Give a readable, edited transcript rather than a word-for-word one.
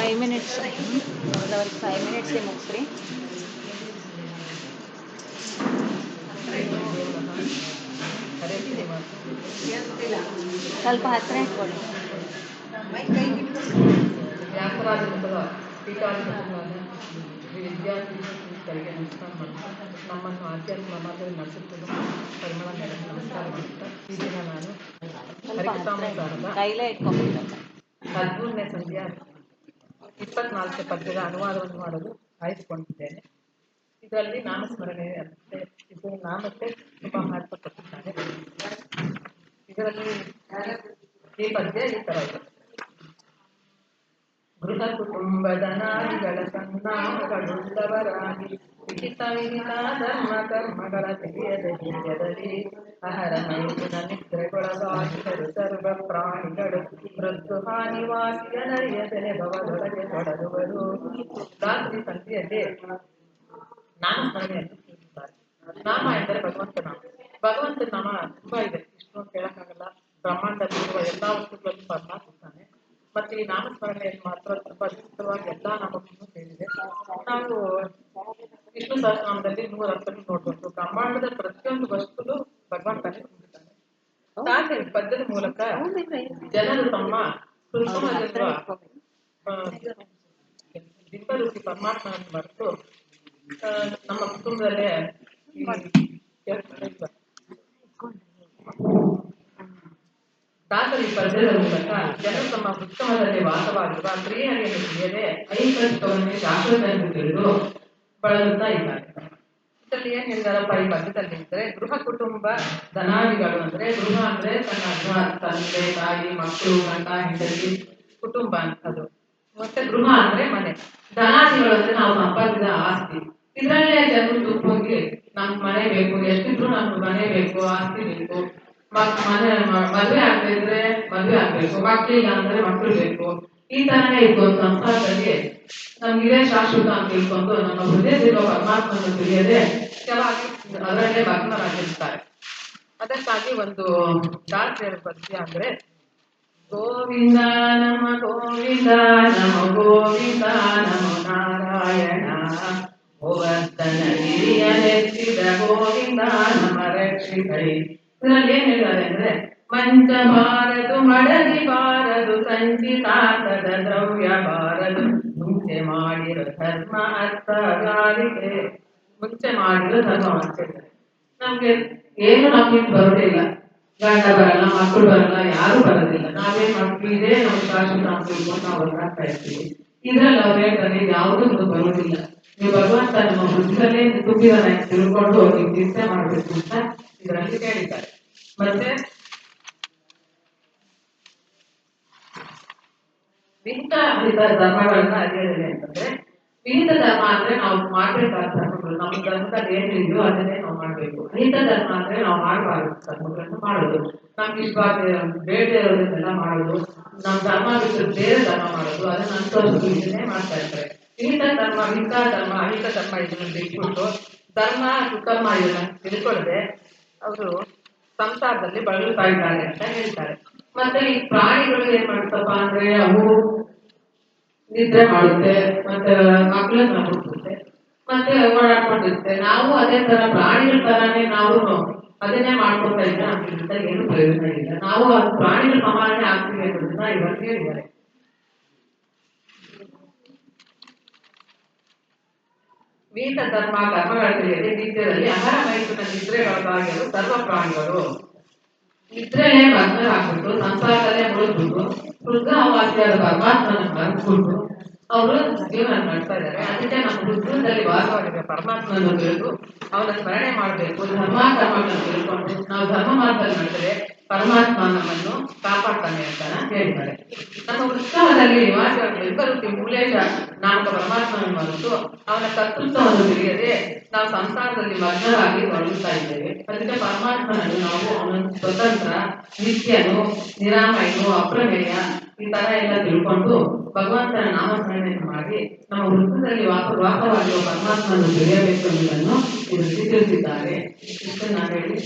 5 minutes. ಅವ್ರಿಗೆ 5 minutes ಮುಗಿಸ್ರಿ. ಸ್ವಲ್ಪ ಹತ್ತಿರ ಇಟ್ಕೊಳ್ಳಿ. ವ್ಯಾಸರಾಜರ ಪೀಠಾಧಿಪತಿಗಳಾದ ವಿದ್ಯಾರ್ಥಿಗಳಿಗೆ ನಮಸ್ಕಾರ ಮಾಡುತ್ತಾ ನಮ್ಮನ್ನು ಆಧ್ಯಾತ್ಮ ಮಾರ್ಗದಲ್ಲಿ ನಡೆಸುತ್ತಿರುವ ಪರಿಮಳ ಮೇಡಮ್ ನಮಸ್ಕಾರ ಮಾಡುತ್ತಾ ಈ ದಿನ ನಾನು ಹರಿಕಥಾಮೃತದ 13ನೇ ಸಂಧಿಯ 24 ಪದ್ಯದ ಅನುವಾದವನ್ನು ಮಾಡಲು ಆಯ್ದುಕೊಂಡಿದ್ದೇನೆ. ಇದರಲ್ಲಿ ನಾಮಸ್ಮರಣೆ ಇದು ನಾಮಕ್ಕೆ ತುಂಬ ಮಹತ್ವ ಕೊಟ್ಟಿದ್ದಾರೆ. ಇದರಲ್ಲಿ ಈ ಪದ್ಯ ಈ ತರ ಇದೆ. ಗೃಹ ಕುಟುಂಬದ ನಾಡಿಗಳ ಸನ್ನಾಮಗಳುಳ್ಳವರಾಗಿ ವಿಹಿತ ವಿಹಿತ ಧರ್ಮ ಕರ್ಮಗಳ ತಿಳಿಯದ ಹಿರಿಯದಲ್ಲಿ ಅಹರ ಮೈಲಿನ ನಿದ್ರೆಗೊಳಗಾಗಿದ್ದರು ಸರ್ವ ಪ್ರಾಣಿಗಳು ಮೃತ್ಯು ಹಾನಿವಾಸಿಯ ನರಿಯದೆಲೆ ಭವದೊಳಗೆ ತೊಡರುವರು. ರಾತ್ರಿ ಸಂಧಿಯಲ್ಲಿ ನಾಮಸ್ಮರಣೆಯನ್ನು ತಿಳಿಸುತ್ತಾರೆ. ನಾಮ ಎಂದರೆ ಭಗವಂತ ನಾಮ. ಭಗವಂತನ ನಾಮ ತುಂಬಾ ಇದೆ, ಇಷ್ಟು ಅಂತ ಹೇಳಕ್ಕಾಗಲ್ಲ. ಬ್ರಹ್ಮಾಂಡದಲ್ಲಿರುವ ಎಲ್ಲಾ ವಸ್ತುಗಳನ್ನು ಪರಮಾತ್ಮನೆ. ಮತ್ತೆ ಈ ನಾಮಸ್ಮರಣೆಯಲ್ಲಿ ಮಾತ್ರ ತುಂಬಾ ವಿಸ್ತೃತವಾಗಿ ಎಲ್ಲಾ ನಾಮಗಳನ್ನು ಸೇರಿದೆ. ನಾವು ವಿಷ್ಣು ಸಹಸ್ರನಾಮದಲ್ಲಿ 100 ಅರ್ಥಗಳು ನೋಡ್ಬೋದು. ಬ್ರಹ್ಮಾಂಡದ ಪ್ರತಿಯೊಂದು ವಸ್ತುಲು ಭಗವಂತನೇ ತುಂಬಿದ್ದಾನೆ. ಹಾಗೆ ಪದ್ಯದ ಮೂಲಕ ಜನರು ತಮ್ಮ ಹೃದಯದಲ್ಲಿರುವ ದಿವ್ಯರೂಪಿ ಪರಮಾತ್ಮನನ್ನು ಮರೆತು ನಮ್ಮ ಕುಟುಂಬದಲ್ಲೇ ದಾಸರಿ ಪದ್ಯದ ಮೂಲಕ ಜನರು ತಮ್ಮ ಉತ್ತಮದಲ್ಲಿ ವಾಸವಾಗಿರುವ ಶ್ರೀಹರಿಯನ್ನು ತಿಳಿಯದೆ ಐಕತ್ವವನ್ನು ಶಾಶ್ವತವನ್ನು ತಿಳಿದು ಬಳಲುತ್ತಾ ಇದ್ದಾರೆ. ಇದರಲ್ಲಿ ಏನ್ ಹೇಳಿದಾರಪ್ಪ ಈ ಪದ್ಯದಲ್ಲಿ ಇದ್ರೆ, ಗೃಹ ಕುಟುಂಬ ಧನಾದಿಗಳು ಅಂದ್ರೆ, ಗೃಹ ಅಂದ್ರೆ ತನ್ನ ತಂದೆ ತಾಯಿ ಮಕ್ಕಳು ಗಂಡ ಹೆಂಡತಿ ಕುಟುಂಬ ಅಂತದ್ದು. ಮತ್ತೆ ಗೃಹ ಅಂದ್ರೆ ಮನೆ. ಧನಾದಿಗಳು ಅಂದ್ರೆ ನಾವು ಸಂಪಾದಿಸಿದ ಆಸ್ತಿ. ಇದರಲ್ಲೇ ಜನರು ತುಂಬೋಗಿ ನಮ್ಗೆ ಮನೆ ಬೇಕು, ಎಷ್ಟಿದ್ರು ನಮ್ಗೆ ಮನೆ ಬೇಕು, ಆಸ್ತಿ ಬೇಕು, ಮದುವೆ ಆಗ್ತಾ ಇದ್ರೆ ಮದುವೆ ಆಗ್ಬೇಕು, ಮಕ್ಕಳಿಲ್ಲ ಅಂದ್ರೆ ಮಕ್ಕಳು ಬೇಕು. ಈ ತರನೇ ಇತ್ತು ಸಂಸಾರದಲ್ಲಿ. ನಮ್ಗೆ ಶಾಶ್ವತ ಅಂತ ತಿಳ್ಕೊಂಡು ನಮ್ಮ ಹೃದಯದಲ್ಲಿರುವ ಪರಮಾತ್ಮನ್ನು ತಿಳಿಯದೆ ಕೆಲವಾಗಿ ಅದರಲ್ಲೇ ಭಗ್ನರಾಗಿರ್ತಾರೆ. ಅದಕ್ಕಾಗಿ ಒಂದು ದಾಸರ ಪದ್ಯ ಅಂದ್ರೆ, ಗೋವಿಂದ ನಮ ಗೋವಿಂದ ನಮ ಗೋವಿಂದ ನಮ ನಾರಾಯಣ ಗೋವರ್ಧನ ಗಿರಿಯ ನೆತ್ತಿದ ಗೋವಿಂದ ನಮ ರಕ್ಷಿಕೈ. ಇದರಲ್ಲಿ ಏನ್ ಹೇಳಿದ್ದಾರೆ ಅಂದ್ರೆ, ಮಂಚ ಬಾರದು ಮಡದಿ ಬಾರದು ಸಂಚಿತಾರ್ಥದ ದ್ರವ್ಯ ಬಾರದು ಮುಂಚೆ ಮಾಡಿರೋ ಧರ್ಮ ಅರ್ಥಗಾರಿಕೆ. ಮುಂಚೆ ಮಾಡಿರೋ ಧರ್ಮ ಮಾಡ್ತಿದ್ದಾರೆ. ನಮ್ಗೆ ಏನು ನಮ್ಗಿಂತ ಬರೋದಿಲ್ಲ, ಗಂಡ ಬರಲ್ಲ, ಮಕ್ಕಳು ಬರಲ್ಲ, ಯಾರು ಬರೋದಿಲ್ಲ. ನಾವೇನ್ ಮಾಡ್ತೀವಿ, ಇದೇ ನಾವು ಶಾಶ್ವತ ಅಂತ ತಿಳ್ಕೊಂಡು ನಾವು ಹೊರಗಾಗ್ತಾ ಇರ್ತೀವಿ. ಇದ್ರಲ್ಲಿ ಅವ್ರು ಹೇಳ್ತಾರೆ ಯಾವುದೂ ನಮ್ಗೆ ಬರೋದಿಲ್ಲ, ನೀವು ಭಗವಂತ ನಮ್ಮ ಬುದ್ಧಿಯಲ್ಲೇ ತುಂಬಿದಾನೆ ತಿಳ್ಕೊಂಡು ನೀವು ಚಿಂತೆ ಮಾಡಬೇಕು ಅಂತ ಇದರಲ್ಲಿ ಹೇಳಿದ್ದಾರೆ. ಮತ್ತೆ ವಿಹಿತ ಅಹಿತ ಧರ್ಮಗಳನ್ನ ಅರಿಯೋದಿಲ್ಲ ಅಂತಂದ್ರೆ, ವಿಹಿತ ಧರ್ಮ ಅಂದ್ರೆ ನಾವು ಮಾಡ್ಬೇಕಾದ ಧರ್ಮಗಳು, ನಮ್ಮ ಧರ್ಮದಲ್ಲಿ ಏನಿದೆಯೋ ಅದನ್ನೇ ನಾವು ಮಾಡ್ಬೇಕು. ಅಹಿತ ಧರ್ಮ ಅಂದ್ರೆ ನಾವು ಮಾಡಬಾರದು ಧರ್ಮಗಳನ್ನು ಮಾಡೋದು, ನಮ್ಗೆ ಇಷ್ಟವಾದ ಬೇಡದೇ ಇರೋದನ್ನೆಲ್ಲ ಮಾಡೋದು, ನಮ್ಮ ಧರ್ಮ ಬಿಟ್ಟು ಬೇರೆ ಧರ್ಮ ಮಾಡೋದು, ಅದನ್ನ ಅನುಸರಿಸೋದು, ಇದನ್ನೇ ಮಾಡ್ತಾ ಇರ್ತಾರೆ. ವಿಹಿತ ಧರ್ಮ ಅಹಿತ ಧರ್ಮ ಇದನ್ನ ಬಿಟ್ಬಿಟ್ಟು ಧರ್ಮ ಸುಕರ್ಮ ಇದನ್ನ ತಿಳ್ಕೊಳ್ಳದೆ ಅವರು ಸಂಸಾರದಲ್ಲಿ ಬಳಲ್ತಾ ಇದ್ದಾರೆ ಅಂತ ಹೇಳ್ತಾರೆ. ಮತ್ತೆ ಈ ಪ್ರಾಣಿಗಳು ಏನ್ ಮಾಡ್ತಪ್ಪ ಅಂದ್ರೆ, ಅವು ನಿದ್ರೆ ಮಾಡುತ್ತೆ, ಮತ್ತೆ ಮಕ್ಕಳನ್ನ ಹುಟ್ಟುತ್ತೆ, ಮತ್ತೆ ಓಡಾಡ್ಕೊಂಡಿರುತ್ತೆ. ನಾವು ಅದೇ ತರ ಪ್ರಾಣಿಗಳ ತರಾನೇ ನಾವು ಅದನ್ನೇ ಮಾಡ್ಕೊತಾ ಇದ್ರೆ ಅದರಿಂದ ಏನು ಪ್ರಯೋಜನ ಇಲ್ಲ. ನಾವು ಅದು ಪ್ರಾಣಿಗಳ ಸಮಾನನೇ ಆಗ್ತೀವಿ ಅನ್ನೋದನ್ನ ಇವಾಗ ಹೇಳಿದ್ದಾರೆ. ವಿಹಿತ ಧರ್ಮ ಕರ್ಮಗಳ ತಿಳಿಯದೆ ನಿತ್ಯದಲ್ಲಿ ಅಹರ ಮೈಥುನ ನಿದ್ರೆಗಳಾಗಿರುವ ಸರ್ವ ಪ್ರಾಣಿಗಳು ನಿದ್ರೆಯೇ ಭಗ್ನರಾಗ್ಬಿಟ್ಟು ಸಂಸಾರದಲ್ಲೇ ಮುಳುಗ್ಬಿಟ್ಟು ವೃದ್ಧಾವಾಸಿಯಾದ ಪರಮಾತ್ಮನ ಮರೆಸ್ಬಿಟ್ಟು ಅವರು ಜೀವನ ಮಾಡ್ತಾ ಇದ್ದಾರೆ. ಅದಕ್ಕೆ ನಮ್ಮ ಹೃದಯದಲ್ಲಿ ವಾಸವಾಗಿರುವ ಪರಮಾತ್ಮನ ತಿಳಿದು ಅವನ ಸ್ಮರಣೆ ಮಾಡಬೇಕು. ಧರ್ಮ ಕರ್ಮಗಳನ್ನು ತಿಳ್ಕೊಂಡು ನಾವು ಧರ್ಮ ಮಾರ್ಗದಲ್ಲಿ ನಡೆದರೆ ಪರಮಾತ್ಮ ನಮ್ಮನ್ನು ಕಾಪಾಡ್ತಾನೆ ಅಂತ ಹೇಳ್ತಾರೆ. ನಮ್ಮ ಉತ್ಸವದಲ್ಲಿ ನಿವಾಸಿಯಾಗಿ ಮೂಲೇಶ ನಾಮಕ ಪರಮಾತ್ಮನನ್ನು ಮರೆತು ಅವನ ಕರ್ತೃತ್ವವನ್ನು ತಿಳಿಯದೆ ನಾವು ಸಂಸಾರದಲ್ಲಿ ಮಗ್ನರಾಗಿ ತೊಡಗುತ್ತಾ ಇದ್ದೇವೆ. ಅದಕ್ಕೆ ಪರಮಾತ್ಮನನ್ನು ನಾವು ಅವನ ಸ್ವತಂತ್ರ, ನಿತ್ಯನು, ನಿರಾಮಯನು, ಅಪ್ರಮೇಯ ಈ ತರ ಎಲ್ಲ ತಿಳ್ಕೊಂಡು ಭಗವಂತನ ನಾಮಸ್ಮರಣೆಯನ್ನು ಮಾಡಿ ನಮ್ಮ ವೃತ್ತದಲ್ಲಿ ವಾಸವಾಗಿರುವ ಪರಮಾತ್ಮನನ್ನು ತಿಳಿಯಬೇಕು ಎಂಬುದನ್ನು ಇದರಲ್ಲಿ ತಿಳಿಸಿದ್ದಾರೆ. ಇಷ್ಟನ್ನ ಹೇಳಿ